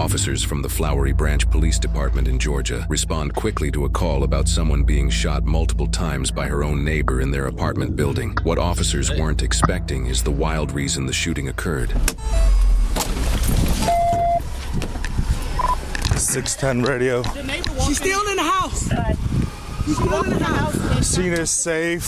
Officers from the Flowery Branch Police Department in Georgia respond quickly to a call about someone being shot multiple times by her own neighbor in their apartment building. What officers weren't expecting is the wild reason the shooting occurred. 610 radio. She's still in the house. She's still in the house. Scene is safe.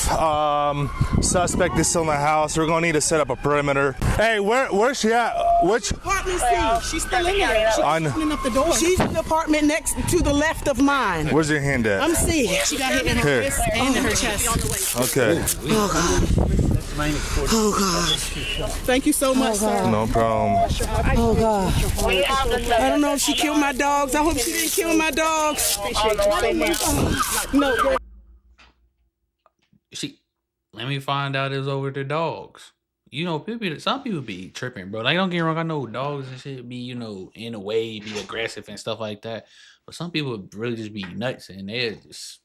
Suspect is still in the house. We're gonna need to set up a perimeter. Hey, where's she at? Which Apartment C. She's still in there. She's opening up the door. She's in the apartment next to the left of mine. Where's your hand at? I'm C. She got hit in her wrist and in her chest. Okay. Oh God. Oh God. Thank you so much, sir. No problem. Oh God. I don't know if she killed my dogs. I hope she didn't kill my dogs. No. Let me find out it was over the dogs. You know, some people be tripping, bro. Like, don't get me wrong, I know dogs and shit be, you know, in a way, be aggressive and stuff like that. But some people really just be nuts and they just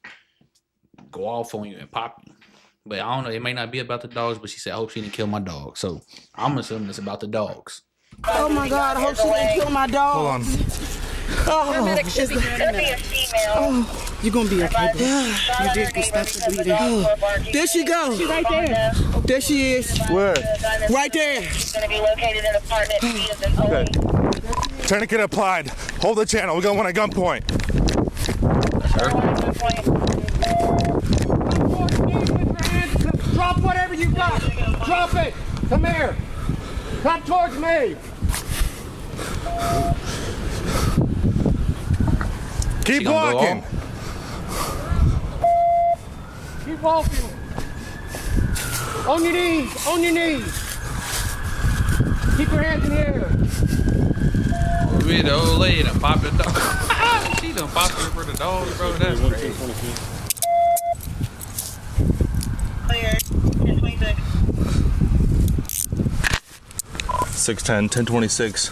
go off on you and pop you. But I don't know, it may not be about the dogs, but she said, I hope she didn't kill my dog. So I'm assuming it's about the dogs. Oh my God, I hope she didn't kill my dog. Hold on. Oh, you're gonna be okay, bro. You did get stopped the bleeding. Oh, there she goes. She's right there. There she is. Where? Right there. Going to be located in apartment B as in Okay. Tourniquet applied. Hold the channel. We got one at gunpoint. Drop whatever you got. Drop it. Come here. Come towards me. Keep walking. Keep walking. On your knees. On your knees. Keep your hands in the air. We the old lady done popped the dog. She done popped it for the dogs, bro. That's crazy. Clear. 1026. 610, 1026.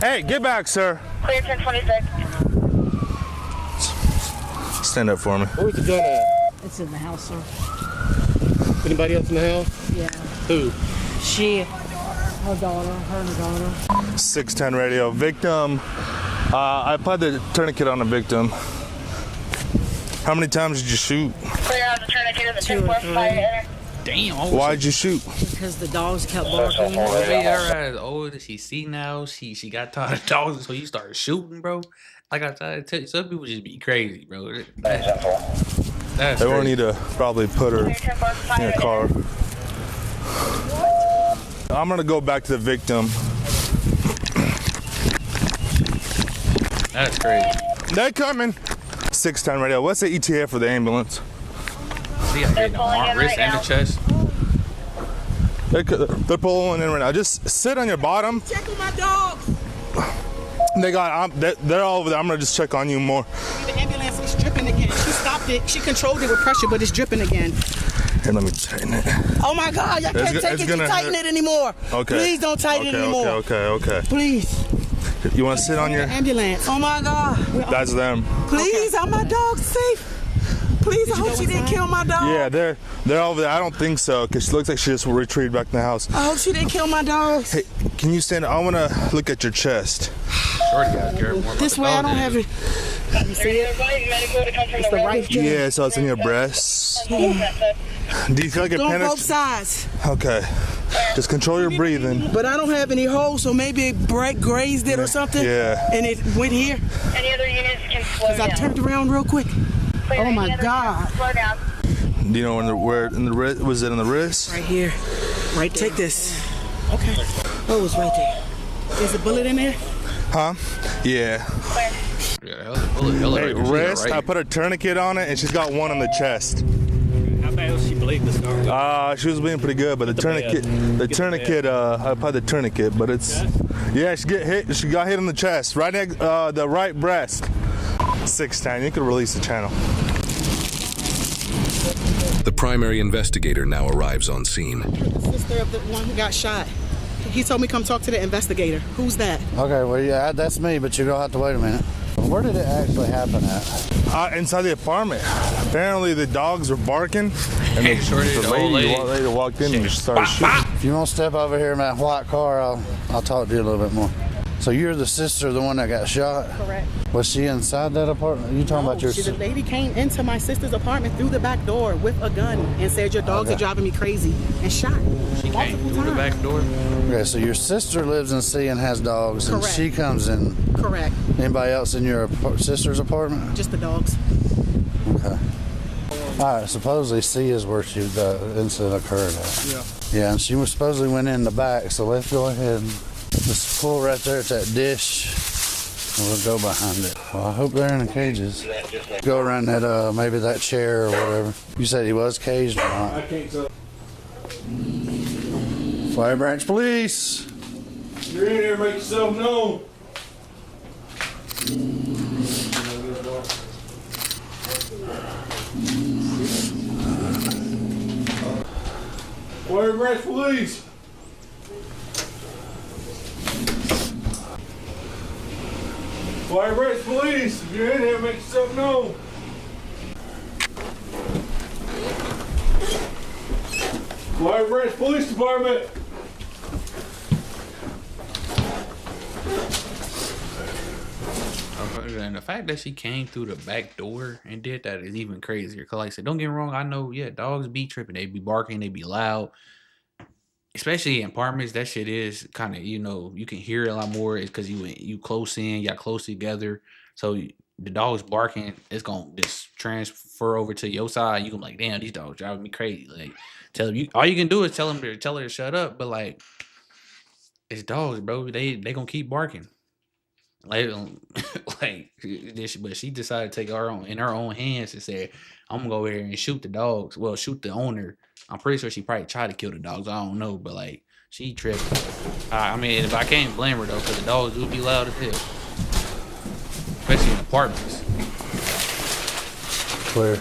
Hey, get back, sir. Clear 1026. Stand up for me. Where's the gun at? It's in the house, sir. Anybody else in the house? Yeah. Who? She, her daughter, her and her daughter. 610 radio. Victim. I applied the tourniquet on the victim. How many times did you shoot? Clear out the tourniquet in the 2 or 3. Damn. Why'd you shoot? Because the dogs kept barking. Maybe her as old as she see now, she got tired of dogs, so you started shooting, bro. Like I tried to tell you, some people just be crazy, bro. That's They won't crazy. need to probably put her in a car. I'm gonna go back to the victim. That's crazy. They're coming. 610 radio. What's the ETA for the ambulance? She got hit in the wrist and the chest. They're pulling in right now. Just sit on your bottom. Checking my dogs. They're all over there. I'm gonna just check on you more. The ambulance is dripping again. She stopped it. She controlled it with pressure, but it's dripping again. Here, let me tighten it. Oh my God, y'all can't take it to tighten it anymore. Okay. Please don't tighten it anymore. Okay. Please. You want to sit on your? Ambulance. Oh my God. That's them. Please, are my dogs safe? Please, I hope she didn't kill my dog. Yeah, they're over there. I don't think so, because she looks like she just retreated back in the house. I hope she didn't kill my dogs. Hey, can you stand? I want to look at your chest. Shorty gotta care more about This the way, I dogs don't than have you. it. You see it? It's the right hand. Yeah, so it's in your breast. Do you feel like it On both penetrates? sides. Okay. Just control your breathing. But I don't have any holes, so maybe it grazed it or something. Yeah. And it went here. Any other units can slow Because I down. turned around real quick. Clear, Oh my any other God. units, slow down. Do you know where in the wrist? Was it in the wrist? Right here. Right there. Take this. Okay. Oh, it's right there. There's a bullet in there? Huh? Yeah. Yeah, hell, hell, Hey, right, wrist. right. I put a tourniquet on it, and she's got one on the chest. How bad was she bleeding to start with? She was bleeding pretty good, but the tourniquet, I applied the tourniquet, but it's, yeah, she got hit in the chest, right next, the right breast. 610, you could release the channel. The primary investigator now arrives on scene. The sister of the one who got shot. He told me come talk to the investigator. Who's that? Okay, well, yeah, that's me, but you're going to have to wait a minute. Where did it actually happen at? Inside the apartment. Apparently the dogs were barking, and Hey, shorty, the old lady. lady walked in and started shooting. If you want to step over here in that white car, I'll talk to you a little bit more. So you're the sister of the one that got shot? Correct. Was she inside that apartment? You talking about your The lady came into my sister's apartment through the back door with a gun and said, your dogs are driving me crazy, and shot. She came through the back door. Okay, so your sister lives in C and has dogs, and Correct. she comes in. Correct. Anybody else in your sister's apartment? Just the dogs. Okay. All right, supposedly C is where the incident occurred at. Yeah. Yeah, and she was supposedly went in the back, so let's go ahead and just pull right there at that dish, and we'll go behind it. Well, I hope they're in the cages. Go around that, maybe that chair or whatever. You said he was caged or not? I can't tell. Fire Branch Police! You're in here, make yourself known. Fire Branch Police! Fire Branch Police! If you're in here, make yourself known. Fire Branch Police Department! And the fact that she came through the back door and did that is even crazier. Cause like I said, don't get me wrong, I know, yeah, dogs be tripping, they be barking, they be loud. Especially in apartments, that shit is kind of, you know, you can hear it a lot more. It's because you close in, y'all close together. So the dog's barking, it's gonna just transfer over to your side. You can be like, damn, these dogs driving me crazy. Like, tell them all you can do is tell her to shut up. But like, it's dogs, bro. They gonna keep barking. Like but she decided to take her own in her own hands and said, I'm gonna go over here and shoot the dogs. Well, shoot the owner. I'm pretty sure she probably tried to kill the dogs. I don't know, but like, she tripped. I mean, if I can't blame her though, because the dogs do be loud as hell, especially in apartments. Clear.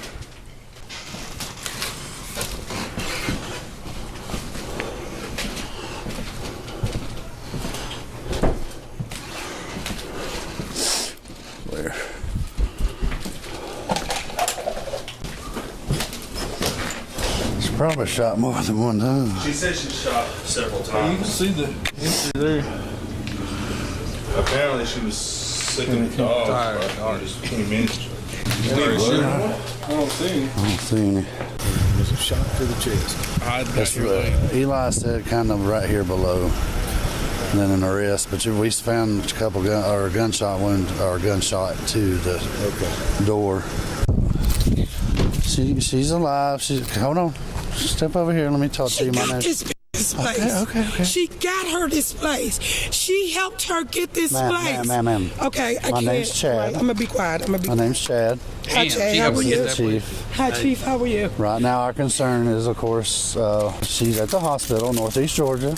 Probably shot more than one time. She said she shot several times. You can see the history there. Apparently she was sick of the dog. Tired. Just 20 minutes. I don't see any. I don't see any. There's a shot to the chest. That's Eli said kind of right here below. And then in the wrist. But we found a couple gunshot wound or gunshot to the door. She's alive. Hold on. Step over here. Let me talk to you. My name's this place. Okay. She got her this place. She helped her get this place. Ma'am. Okay, My name's Chad. I'm gonna be quiet. My name's Chad. Hi, Chad. How are you? Chief. Hi, Chief. How are you? Right now, our concern is, of course, she's at the hospital, Northeast Georgia.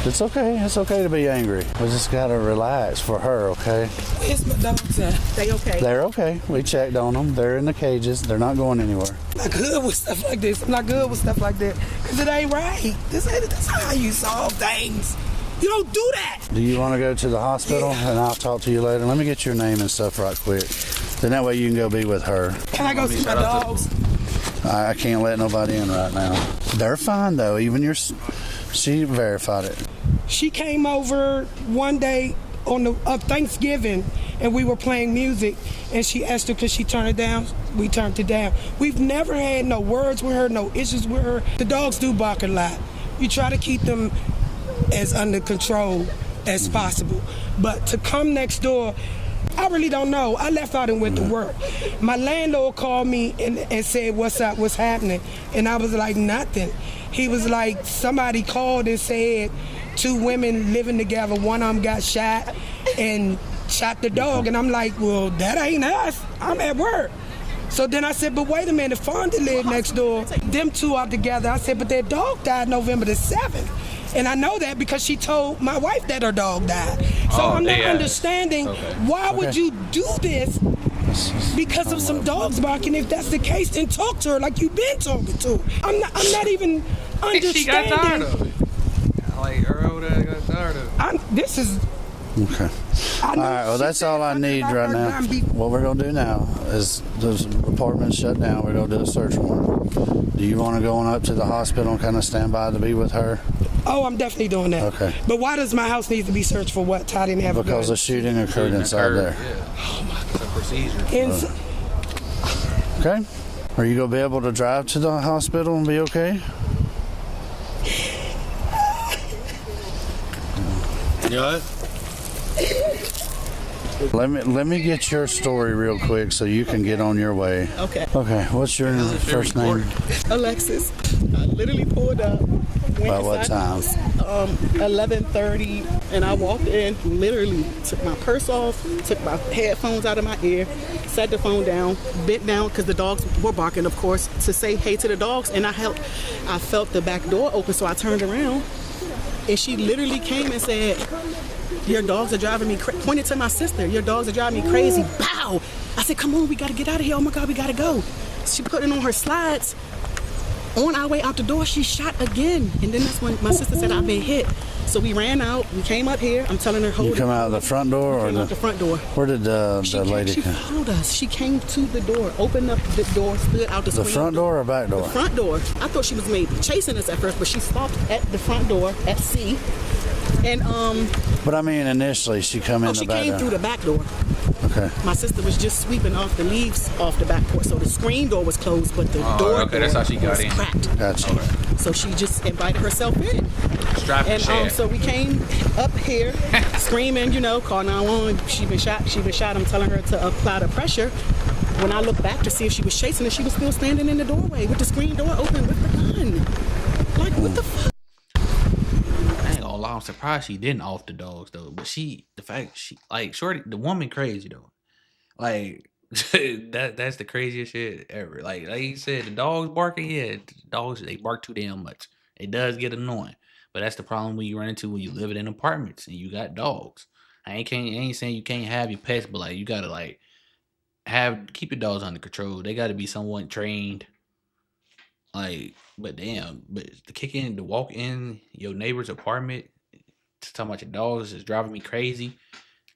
It's okay. It's okay to be angry. We just gotta relax for her, okay? Where's my dogs at? They okay? They're okay. We checked on them. They're in the cages. They're not going anywhere. I'm not good with stuff like this. I'm not good with stuff like that. Because it ain't right. That's how you solve things. You don't do that. Do you want to go to the hospital? Yeah. And I'll talk to you later. Let me get your name and stuff right quick. Then that way you can go be with her. Can I go see my dogs? I can't let nobody in right now. They're fine, though. Even she verified it. She came over one day on Thanksgiving, and we were playing music, and she asked her, could she turn it down? We turned it down. We've never had no words with her, no issues with her. The dogs do bark a lot. You try to keep them as under control as possible. But to come next door, I really don't know. I left out and went to work. My landlord called me and said, what's up, what's happening? And I was like, nothing. He was like, somebody called and said 2 women living together, one of them got shot and shot the dog. And I'm like, well, that ain't us. I'm at work. So then I said, but wait a minute, Fonda lived next door. Them 2 are together. I said, but their dog died November the 7th. And I know that because she told my wife that her dog died. So I'm not understanding why would you do this because of some dogs barking. If that's the case, then talk to her like you've been talking to her. I'm not even understanding. She got tired of it. Like her over there got tired of it. This is... Okay. All right, well, that's all I need right now. What we're going to do now is the apartment's shut down. We're going to do a search warrant. Do you want to go on up to the hospital and kind of stand by to be with her? Oh, I'm definitely doing that. Okay. But why does my house need to be searched for what? Ty didn't have Because a the shooting occurred inside there. Yeah. Oh my God. It's a procedure. Okay. Are you going to be able to drive to the hospital and be okay? You all right? Let me get your story real quick so you can get on your way. Okay. Okay, what's your first name? Alexis. I literally pulled up. By what time? 11:30, and I walked in, literally took my purse off, took my headphones out of my ear, set the phone down, bent down because the dogs were barking, of course, to say hey to the dogs, and I felt the back door open, so I turned around, and she literally came and said, your dogs are driving me crazy. Pointed to my sister, your dogs are driving me crazy. Bow! I said, come on, we got to get out of here. Oh my God, we got to go. She put it on her slides. On our way out the door, she shot again. And then that's when my sister said, I've been hit. So we ran out. We came up here. I'm telling her, hold it. You come out of the front door or out the front door? Where did the lady come? She followed us. She came to the door, opened up the door, stood out the screen. The front door or back door? The front door. I thought she was maybe chasing us at first, but she stopped at the front door at C. And But I mean, initially she come in the back door. She came through the back door. Okay. My sister was just sweeping off the leaves off the back porch, so the screen door was closed, but the door that's how she got was in. cracked. Gotcha. Okay. So she just invited herself in. And So we came up here screaming, call 911. She been shot. I'm telling her to apply the pressure. When I looked back to see if she was chasing her, she was still standing in the doorway with the screen door open with the gun. Like, what the fuck? I'm surprised she didn't off the dogs though, but shorty, the woman crazy though. Like that's the craziest shit ever. Like you said, the dogs barking, the dogs, they bark too damn much. It does get annoying, but that's the problem when you run into when you live in apartments and you got dogs. I ain't saying you can't have your pets, but like you gotta keep your dogs under control. They gotta be somewhat trained. But to walk in your neighbor's apartment, talking about your dogs is driving me crazy.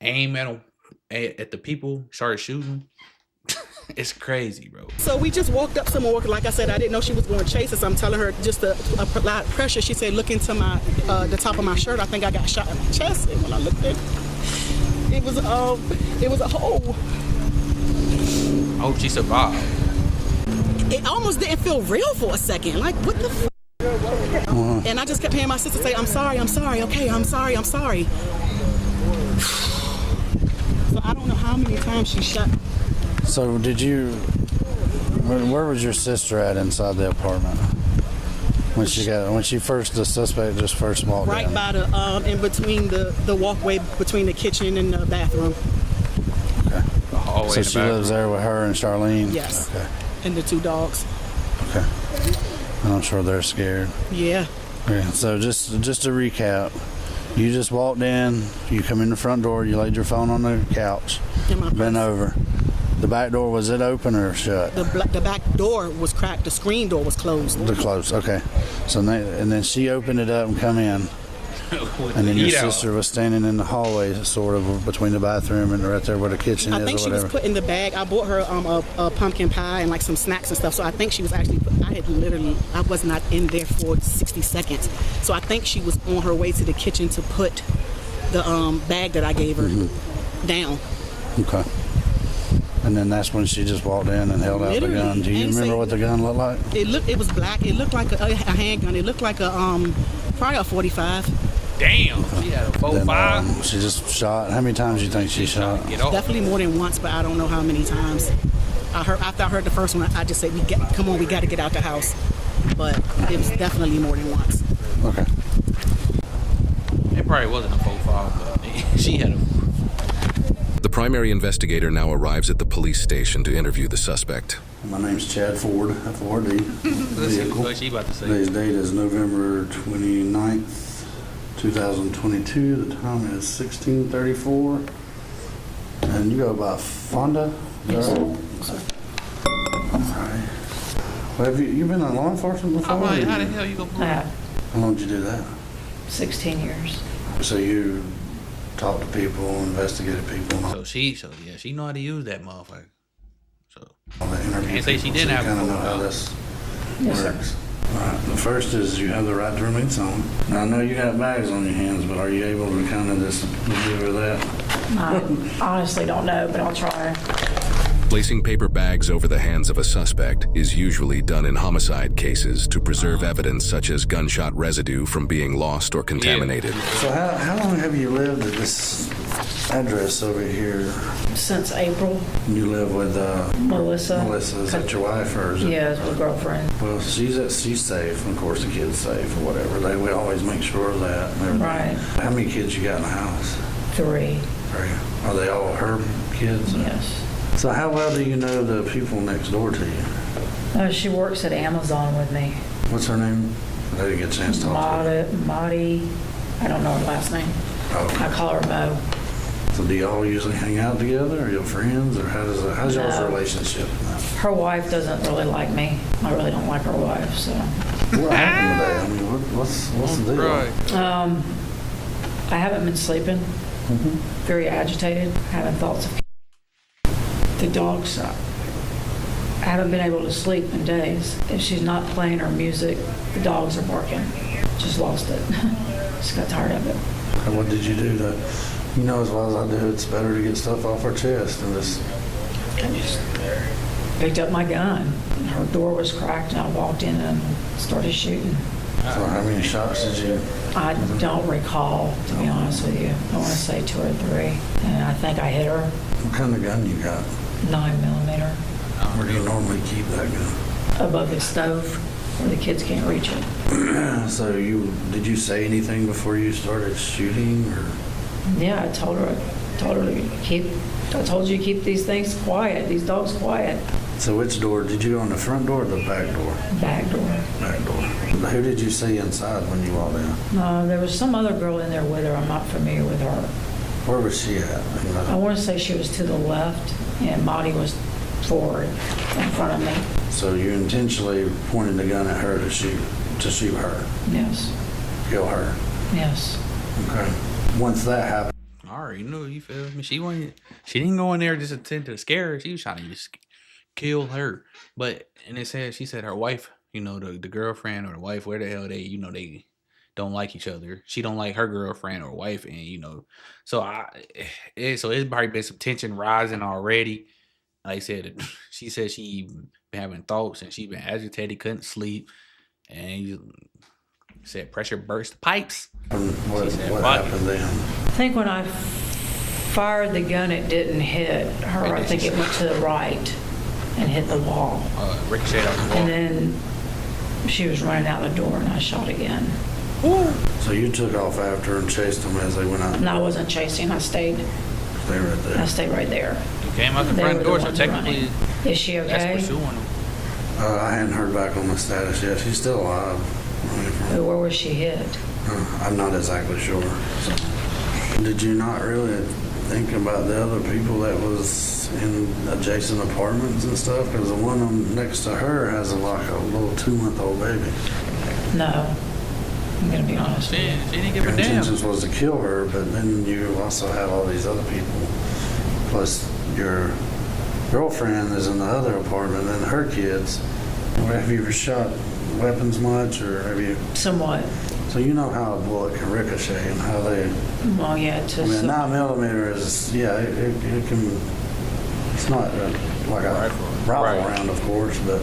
Aim at them, at the people, started shooting. It's crazy, bro. So we just walked up some more. Like I said, I didn't know she was going to chase us. I'm telling her just to apply pressure. She said, look into the top of my shirt. I think I got shot in my chest. And when I looked at it was a hole. I hope she survived. It almost didn't feel real for a second. Like, what the f***? And I just kept hearing my sister say, I'm sorry, okay, I'm sorry. So I don't know how many times she shot. So where was your sister at inside the apartment? The suspect just first walked right in? By the, in between the walkway between the kitchen and the bathroom. Okay. The hallway. So she lives there with her and Charlene? Yes. Okay. And the two dogs. Okay. And I'm sure they're scared. Yeah. Okay. So just to recap, you just walked in, you come in the front door, you laid your phone on the couch, bent over. The back door, was it open or shut? The back door was cracked. The screen door was closed. Closed, okay. So and then she opened it up and come in. And then your sister was standing in the hallway, sort of between the bathroom and right there where the kitchen is or whatever. I think she was put in the bag. I bought her a pumpkin pie and like some snacks and stuff. So I think she was actually I was not in there for 60 seconds. So I think she was on her way to the kitchen to put the bag that I gave her down. Okay. And then that's when she just walked in and held out the gun. Do you remember what the gun looked like? It was black. It looked like a handgun. It looked like probably a 45. Damn, she had a 4.5. She just shot. How many times do you think she shot? Definitely more than once, but I don't know how many times. After I heard the first one, I just said, come on, we got to get out the house. But it was definitely more than once. Okay. It probably wasn't a 4.5, but she had a... The primary investigator now arrives at the police station to interview the suspect. My name's Chad Ford, FORD. Vehicle. What's she about to say? Today's date is November 29th, 2022. The time is 16:34. And you go by Fonda? Yes. All right. Well, have you been in law enforcement before? How the hell you gonna believe? How long did you do that? 16 years. So you talked to people, investigated people. So she know how to use that motherfucker. So Can't say she didn't have kind of know a how this Yes, works. sir. Right. The first is you have the right to remain silent. Now, I know you got bags on your hands, but are you able to kind of just maneuver that? I honestly don't know, but I'll try. Placing paper bags over the hands of a suspect is usually done in homicide cases to preserve evidence such as gunshot residue from being lost or contaminated. So how long have you lived at this address over here? Since April. You live with Melissa. Melissa, is that your wife or is it? Yeah, it's my girlfriend. Well, she's safe. Of course, the kid's safe or whatever. We always make sure of that. And everything. Right. How many kids you got in the house? 3. 3. Are they all her kids? Yes. So how well do you know the people next door to you? She works at Amazon with me. What's her name? I didn't get a chance to talk to her. Marty. I don't know her last name. Oh. I call her Mo. So do y'all usually hang out together? Are you friends? Or how's y'all's relationship? Her wife doesn't really like me. I really don't like her wife, so. What happened today? I mean, what's the deal? I haven't been sleeping. Mm-hmm. Very agitated. Having thoughts of the dogs. I haven't been able to sleep in days. If she's not playing her music, the dogs are barking. Just lost it. Just got tired of it. And what did you do to, you know as well as I do, it's better to get stuff off our chest and just. I just picked up my gun. Her door was cracked and I walked in and started shooting. So how many shots did you? I don't recall, to be honest with you. I want to say 2 or 3. And I think I hit her. What kind of gun you got? 9mm. Where do you normally keep that gun? Above the stove where the kids can't reach it. So did you say anything before you started shooting or? Yeah, I told her I told you to keep these things quiet, these dogs quiet. So which door? Did you go on the front door or the back door? Back door. Back door. Who did you see inside when you walked in? There was some other girl in there with her. I'm not familiar with her. Where was she at? I want to say she was to the left and Monty was forward in front of me. So you intentionally pointed the gun at her to shoot her? Yes. Kill her? Yes. Okay. Once that happened. I already knew, you feel me? She didn't go in there just attempt to scare her. She was trying to just kill her. But, and she said her wife, you know, the girlfriend or the wife, where the hell they don't like each other. She don't like her girlfriend or wife, and you know, so it's probably been some tension rising already. Like I said, she said she been having thoughts and she been agitated, couldn't sleep, and he said pressure burst pipes. What happened then? I think when I fired the gun, it didn't hit her. I think it went to the right and hit the wall. Ricocheted off the wall. And then she was running out the door, and I shot again. So you took off after and chased them as they went out? No, I wasn't chasing. I stayed. Stay right there. I stayed right there. You came out the front door, so technically, is she okay? that's pursuing them. I hadn't heard back on the status yet. She's still alive. Where was she hit? I'm not exactly sure. Did you not really think about the other people that was in adjacent apartments and stuff? Because the one next to her has like a little 2-month-old baby. No. I'm going to be honest with you. She didn't give Your a damn. intentions was to kill her, but then you also have all these other people. Plus, your girlfriend is in the other apartment and her kids. Have you ever shot weapons much, or have you? Somewhat. So you know how a bullet can ricochet and how they. Well, yeah. I mean, 9mm is it can. It's not like a rifle round, of course, but.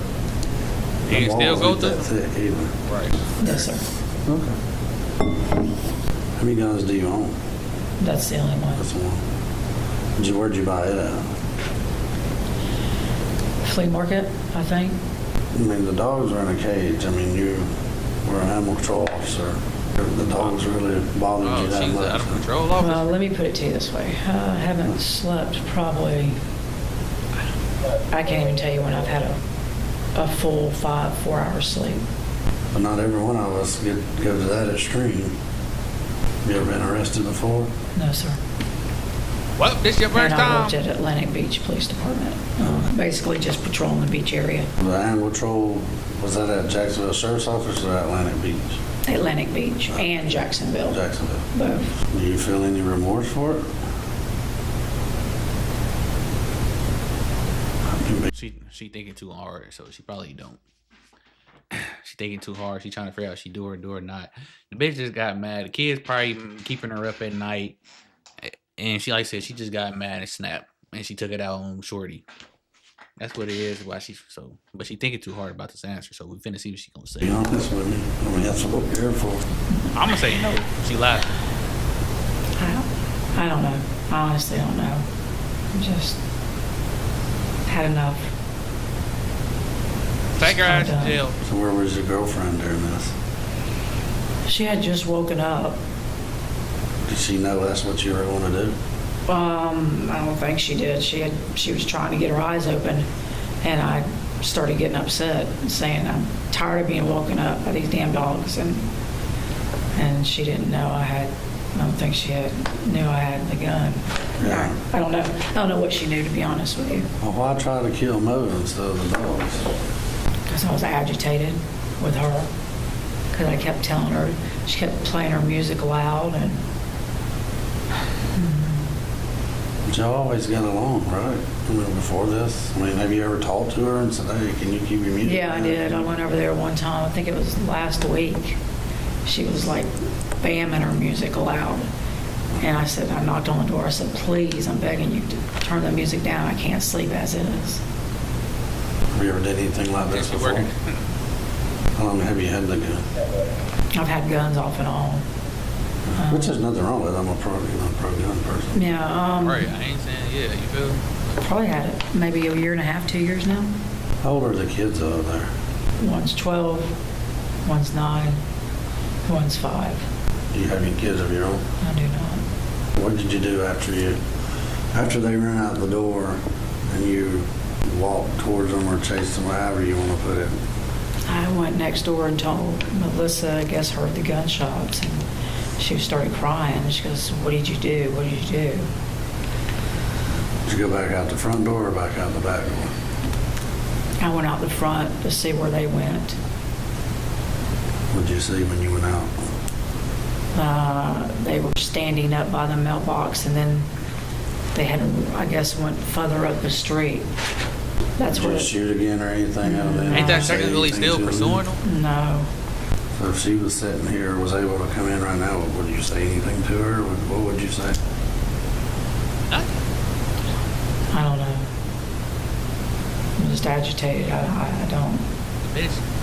You can still go through. That thick either. Right. Yes, sir. Okay. How many guns do you own? That's the only one. That's one. Where'd you buy it at? Flea market, I think. I mean, the dogs are in a cage. I mean, you were an animal control officer. The dogs really bothered you that she's much. out of control officer. Well, let me put it to you this way. I haven't slept probably, I can't even tell you when I've had a full 4 hours sleep. But not every one of us go to that extreme. You ever been arrested before? No, sir. Well, this your first And I time. worked at Atlantic Beach Police Department. Basically just patrolling the beach area. The animal control, was that at Jacksonville Sheriff's Office or Atlantic Beach? Atlantic Beach and Jacksonville. Jacksonville. Both. Do you feel any remorse for it? She thinking too hard, so she probably don't. She thinking too hard. She trying to figure out if she do or not. The bitch just got mad. The kid's probably keeping her up at night. And she, like I said, she just got mad and snapped. And she took it out on Shorty. That's what it is. Why she's so, but she thinking too hard about this answer. So we finna see what she gonna say. Be honest with me. I mean, that's what we're here for. I'm gonna say no. She lied. I don't know. I honestly don't know. I'm just had enough. Take her ass to jail. So where was your girlfriend during this? She had just woken up. Did she know that's what you were going to do? I don't think she did. She was trying to get her eyes open, and I started getting upset and saying I'm tired of being woken up by these damn dogs, and she didn't know I don't think she knew I had the gun. Yeah. I don't know. I don't know what she knew, to be honest with you. Well, why try to kill Mo instead of the dogs? Because I was agitated with her. Because I kept telling her, she kept playing her music loud, and But y'all always got along, right? I mean, before this? I mean, have you ever talked to her and said, hey, can you keep your music yeah, I down? did. I went over there one time. I think it was last week. She was like bamming her music loud. And I said, I knocked on the door. I said, please, I'm begging you to turn the music down. I can't sleep as is. Have you ever done anything like this before? How long have you had the gun? I've had guns off and on. Which is nothing wrong with it. I'm a pro-gun person. Yeah. Right, I ain't saying, yeah, you feel? Probably had it maybe a year and a half, 2 years now. How old are the kids over there? One's 12, one's 9, one's 5. Do you have any kids of your own? I do not. What did you do after they ran out the door and you walked towards them or chased them, however you want to put it? I went next door and told Melissa, I guess, heard the gunshots, and she started crying. She goes, what did you do? What did you do? Did you go back out the front door or back out the back door? I went out the front to see where they went. What did you see when you went out? They were standing up by the mailbox, and then they had, I guess, went further up the street. That's Did where you shoot again or anything out of that? Ain't that technically still pursuing them? No. So if she was sitting here, was able to come in right now, would you say anything to her? What would you say? I don't know. I'm just agitated. I don't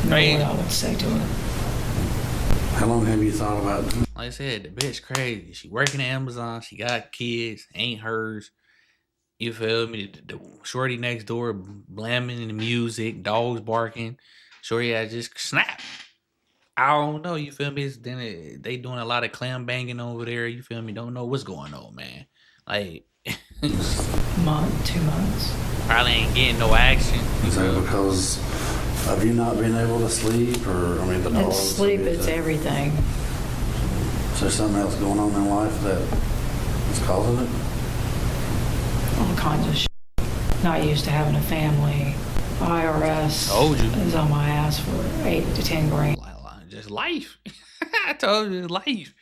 know what I would say to her. How long have you thought about it? Like I said, the bitch crazy. She working at Amazon. She got kids. Ain't hers. You feel me? The shorty next door blamming the music. Dogs barking. Shorty had just snapped. I don't know. You feel me? Then they doing a lot of clam banging over there. You feel me? Don't know what's going on, man. Like... Month, 2 months. Probably ain't getting no action. Is that because of you not being able to sleep, or I mean the dogs? It's sleep. It's everything. Is there something else going on in life that is causing it? All kinds of shit. Not used to having a family. IRS Told you. is on my ass for 8 to 10 grand. Just life. I told you, it's life.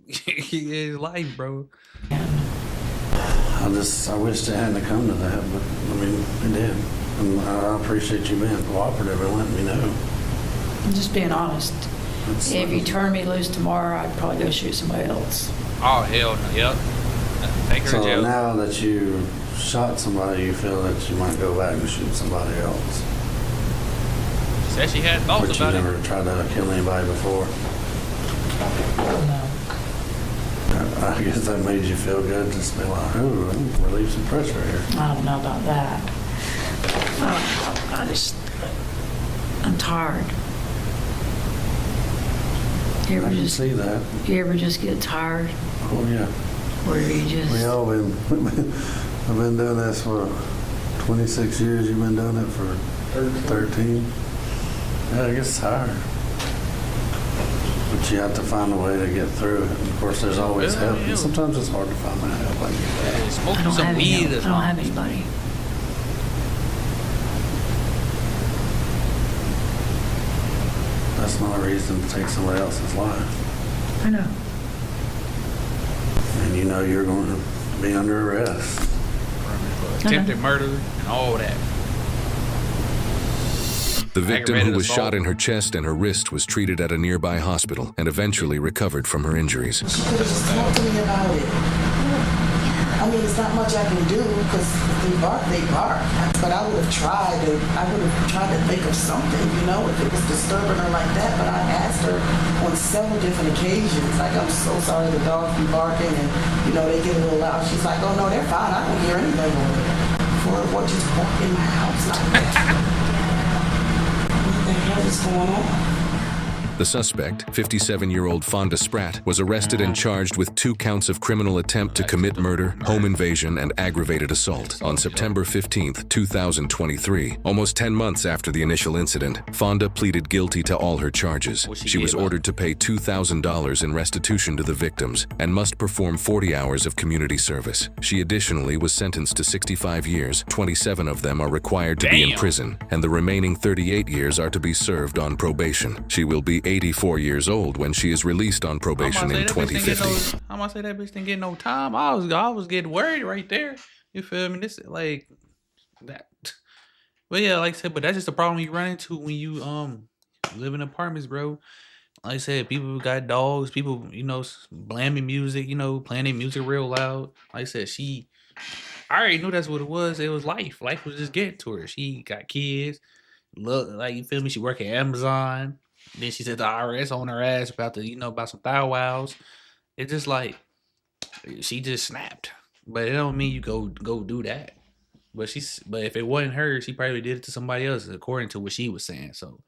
It's life, bro. I wish it hadn't come to that, but I mean, it did. And I appreciate you being cooperative and letting me know. I'm just being honest. If you turn me loose tomorrow, I'd probably go shoot somebody else. Oh, hell no. Yep. Take her to So jail. now that you shot somebody, you feel that you might go back and shoot somebody else. She said she had thoughts But you about it. never tried to kill anybody before. No. I guess that made you feel good, just be like, ooh, relieve some pressure here. I don't know about that. I'm tired. You I ever can just see that. You ever just get tired? Oh yeah. Where you just We all been. I've been doing this for 26 years. You've been doing it for 13. Yeah, it gets tired. But you have to find a way to get through it. And of course, there's always help. And sometimes it's hard to find that help. Like that. Smoking some weed or I don't have anybody. That's not a reason to take somebody else's life. I know. And you know you're going to be under arrest. Attempted murder and all that. The victim, who was shot in her chest and her wrist, was treated at a nearby hospital and eventually recovered from her injuries. She could have just talked to me about it. I mean, it's not much I can do because they bark. But I would have tried to think of something, you know, if it was disturbing her like that. But I asked her on several different occasions, like, I'm so sorry the dogs be barking and, you know, they get a little loud. She's like, oh, no, they're fine. I don't hear anything for what just walked in my house like that. What the hell is going on? The suspect, 57-year-old Fonda Spratt, was arrested and charged with 2 counts of criminal attempt to commit murder, home invasion, and aggravated assault on September 15, 2023. Almost 10 months after the initial incident, Fonda pleaded guilty to all her charges. She was ordered to pay $2,000 in restitution to the victims and must perform 40 hours of community service. She additionally was sentenced to 65 years. 27 of them are required to be in prison, and the remaining 38 years are to be served on probation. She will be 84 years old when she is released on probation in 2050. I'm gonna say that bitch didn't get no time. I was getting worried right there. You feel me? This like that. But yeah, like I said, but that's just the problem you run into when you live in apartments, bro. Like I said, people got dogs. People, you know, blaming music. You know, playing their music real loud. Like I said, I already knew that's what it was. It was life. Life was just getting to her. She got kids. Look, like, you feel me? She work at Amazon. Then she said the IRS on her ass about about some bow wows. It's just like she just snapped. But it don't mean you go do that. But if it wasn't her, she probably did it to somebody else, according to what she was saying. So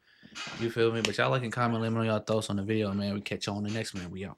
you feel me? But y'all like and comment, let me know y'all thoughts on the video, man. We catch you on the next one. We out.